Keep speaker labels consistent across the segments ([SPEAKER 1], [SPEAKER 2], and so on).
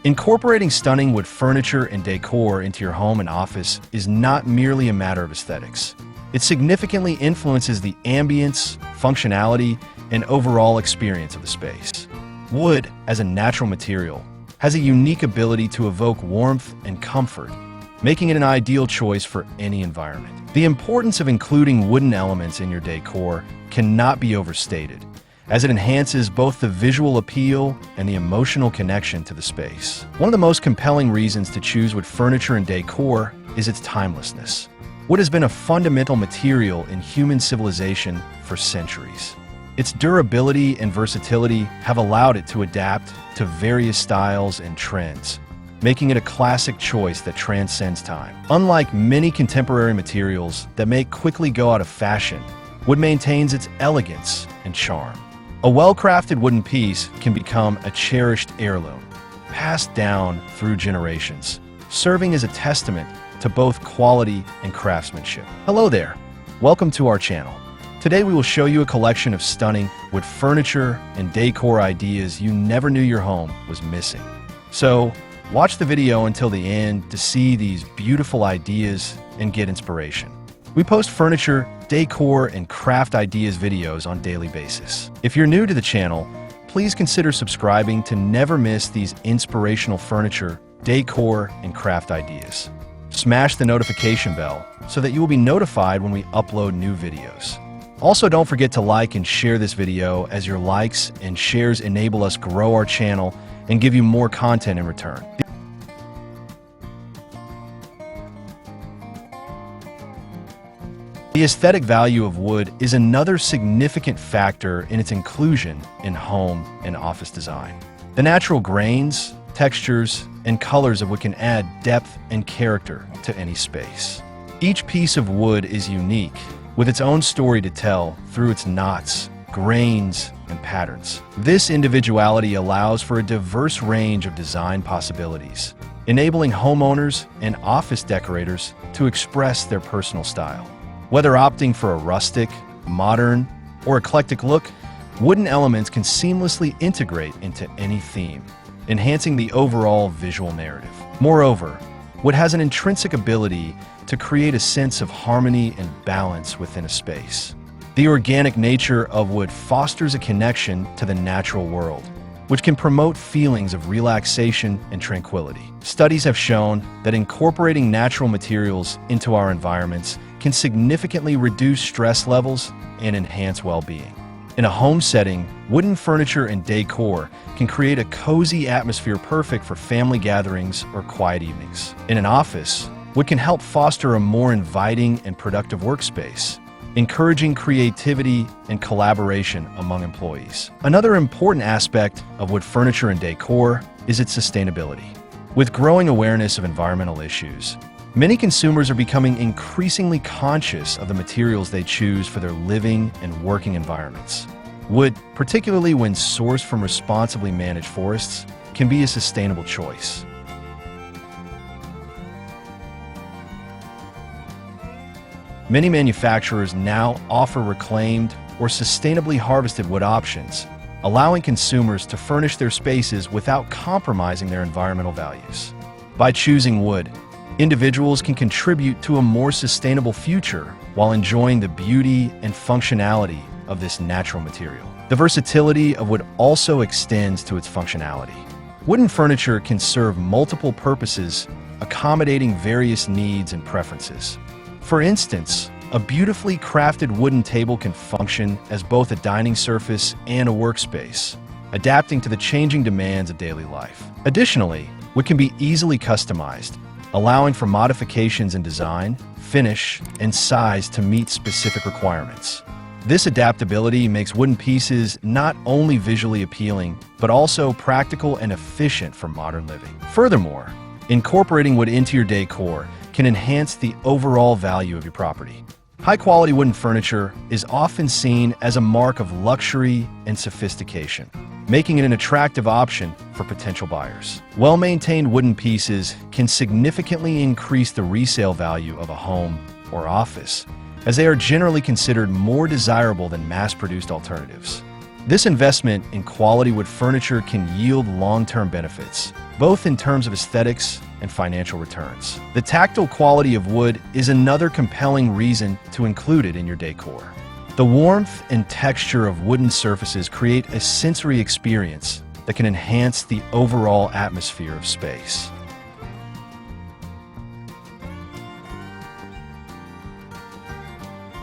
[SPEAKER 1] Incorporating stunning wood furniture and decor into your home and office is not merely a matter of aesthetics. It significantly influences the ambience, functionality, and overall experience of the space. Wood, as a natural material, has a unique ability to evoke warmth and comfort, making it an ideal choice for any environment. The importance of including wooden elements in your decor cannot be overstated, as it enhances both the visual appeal and the emotional connection to the space. One of the most compelling reasons to choose wood furniture and decor is its timelessness. Wood has been a fundamental material in human civilization for centuries. Its durability and versatility have allowed it to adapt to various styles and trends, making it a classic choice that transcends time. Unlike many contemporary materials that may quickly go out of fashion, wood maintains its elegance and charm. A well-crafted wooden piece can become a cherished heirloom, passed down through generations, serving as a testament to both quality and craftsmanship. Hello there, welcome to our channel. Today we will show you a collection of stunning wood furniture and decor ideas you never knew your home was missing. So, watch the video until the end to see these beautiful ideas and get inspiration. We post furniture, decor, and craft ideas videos on a daily basis. If you're new to the channel, please consider subscribing to never miss these inspirational furniture, decor, and craft ideas. Smash the notification bell so that you will be notified when we upload new videos. Also, don't forget to like and share this video, as your likes and shares enable us grow our channel and give you more content in return. The aesthetic value of wood is another significant factor in its inclusion in home and office design. The natural grains, textures, and colors of wood can add depth and character to any space. Each piece of wood is unique, with its own story to tell through its knots, grains, and patterns. This individuality allows for a diverse range of design possibilities, enabling homeowners and office decorators to express their personal style. Whether opting for a rustic, modern, or eclectic look, wooden elements can seamlessly integrate into any theme, enhancing the overall visual narrative. Moreover, wood has an intrinsic ability to create a sense of harmony and balance within a space. The organic nature of wood fosters a connection to the natural world, which can promote feelings of relaxation and tranquility. Studies have shown that incorporating natural materials into our environments can significantly reduce stress levels and enhance well-being. In a home setting, wooden furniture and decor can create a cozy atmosphere perfect for family gatherings or quiet evenings. In an office, wood can help foster a more inviting and productive workspace, encouraging creativity and collaboration among employees. Another important aspect of wood furniture and decor is its sustainability. With growing awareness of environmental issues, many consumers are becoming increasingly conscious of the materials they choose for their living and working environments. Wood, particularly when sourced from responsibly managed forests, can be a sustainable choice. Many manufacturers now offer reclaimed or sustainably harvested wood options, allowing consumers to furnish their spaces without compromising their environmental values. By choosing wood, individuals can contribute to a more sustainable future while enjoying the beauty and functionality of this natural material. The versatility of wood also extends to its functionality. Wooden furniture can serve multiple purposes, accommodating various needs and preferences. For instance, a beautifully crafted wooden table can function as both a dining surface and a workspace, adapting to the changing demands of daily life. Additionally, wood can be easily customized, allowing for modifications in design, finish, and size to meet specific requirements. This adaptability makes wooden pieces not only visually appealing, but also practical and efficient for modern living. Furthermore, incorporating wood into your decor can enhance the overall value of your property. High-quality wooden furniture is often seen as a mark of luxury and sophistication, making it an attractive option for potential buyers. Well-maintained wooden pieces can significantly increase the resale value of a home or office, as they are generally considered more desirable than mass-produced alternatives. This investment in quality wood furniture can yield long-term benefits, both in terms of aesthetics and financial returns. The tactile quality of wood is another compelling reason to include it in your decor. The warmth and texture of wooden surfaces create a sensory experience that can enhance the overall atmosphere of space.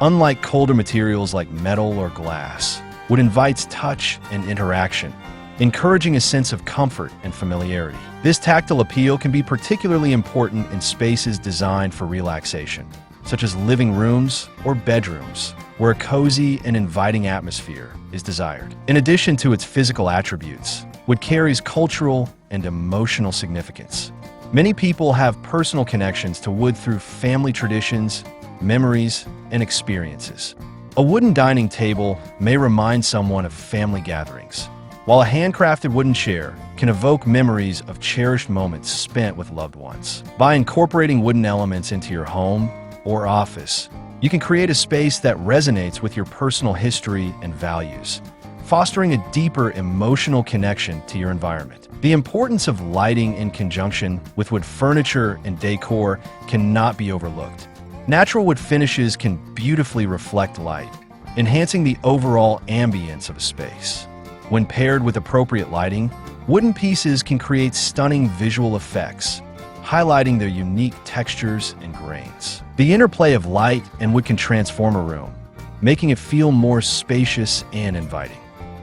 [SPEAKER 1] Unlike colder materials like metal or glass, wood invites touch and interaction, encouraging a sense of comfort and familiarity. This tactile appeal can be particularly important in spaces designed for relaxation, such as living rooms or bedrooms, where a cozy and inviting atmosphere is desired. In addition to its physical attributes, wood carries cultural and emotional significance. Many people have personal connections to wood through family traditions, memories, and experiences. A wooden dining table may remind someone of family gatherings, while a handcrafted wooden chair can evoke memories of cherished moments spent with loved ones. By incorporating wooden elements into your home or office, you can create a space that resonates with your personal history and values, fostering a deeper emotional connection to your environment. The importance of lighting in conjunction with wood furniture and decor cannot be overlooked. Natural wood finishes can beautifully reflect light, enhancing the overall ambience of a space. When paired with appropriate lighting, wooden pieces can create stunning visual effects, highlighting their unique textures and grains. The interplay of light and wood can transform a room, making it feel more spacious and inviting.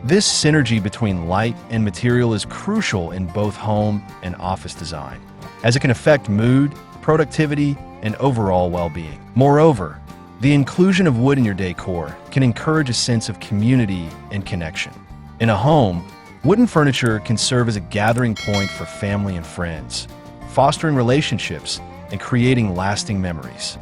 [SPEAKER 1] This synergy between light and material is crucial in both home and office design, as it can affect mood, productivity, and overall well-being. Moreover, the inclusion of wood in your decor can encourage a sense of community and connection. In a home, wooden furniture can serve as a gathering point for family and friends, fostering relationships and creating lasting memories.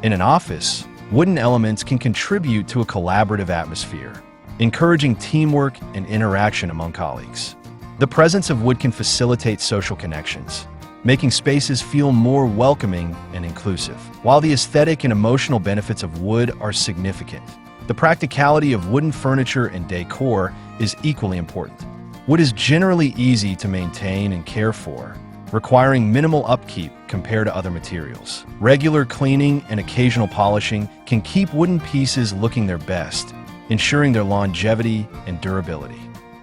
[SPEAKER 1] In an office, wooden elements can contribute to a collaborative atmosphere, encouraging teamwork and interaction among colleagues. The presence of wood can facilitate social connections, making spaces feel more welcoming and inclusive. While the aesthetic and emotional benefits of wood are significant, the practicality of wooden furniture and decor is equally important. Wood is generally easy to maintain and care for, requiring minimal upkeep compared to other materials. Regular cleaning and occasional polishing can keep wooden pieces looking their best, ensuring their longevity and durability.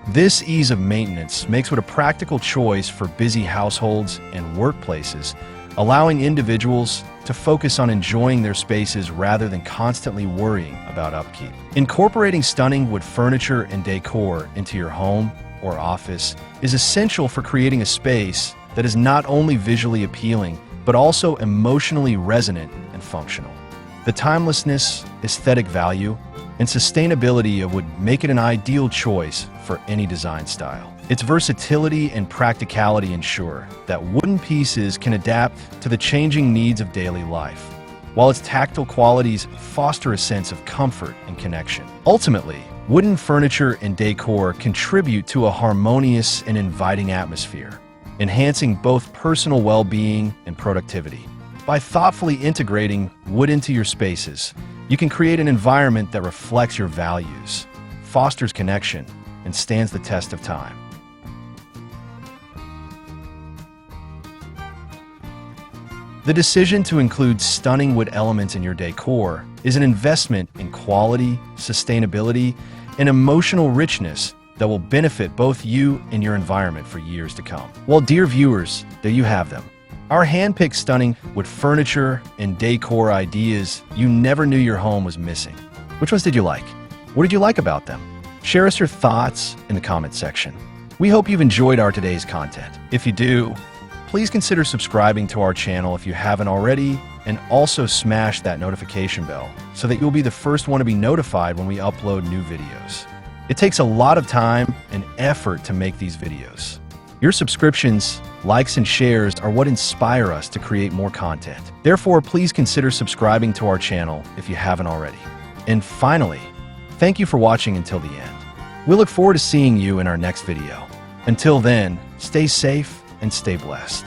[SPEAKER 1] This ease of maintenance makes wood a practical choice for busy households and workplaces, allowing individuals to focus on enjoying their spaces rather than constantly worrying about upkeep. Incorporating stunning wood furniture and decor into your home or office is essential for creating a space that is not only visually appealing, but also emotionally resonant and functional. The timelessness, aesthetic value, and sustainability of wood make it an ideal choice for any design style. Its versatility and practicality ensure that wooden pieces can adapt to the changing needs of daily life, while its tactile qualities foster a sense of comfort and connection. Ultimately, wooden furniture and decor contribute to a harmonious and inviting atmosphere, enhancing both personal well-being and productivity. By thoughtfully integrating wood into your spaces, you can create an environment that reflects your values, fosters connection, and stands the test of time. The decision to include stunning wood elements in your decor is an investment in quality, sustainability, and emotional richness that will benefit both you and your environment for years to come. Well, dear viewers, there you have them. Our hand-picked stunning wood furniture and decor ideas you never knew your home was missing. Which ones did you like? What did you like about them? Share us your thoughts in the comment section. We hope you've enjoyed our today's content. If you do, please consider subscribing to our channel if you haven't already, and also smash that notification bell so that you'll be the first one to be notified when we upload new videos. It takes a lot of time and effort to make these videos. Your subscriptions, likes, and shares are what inspire us to create more content. Therefore, please consider subscribing to our channel if you haven't already. And finally, thank you for watching until the end. We look forward to seeing you in our next video. Until then, stay safe and stay blessed.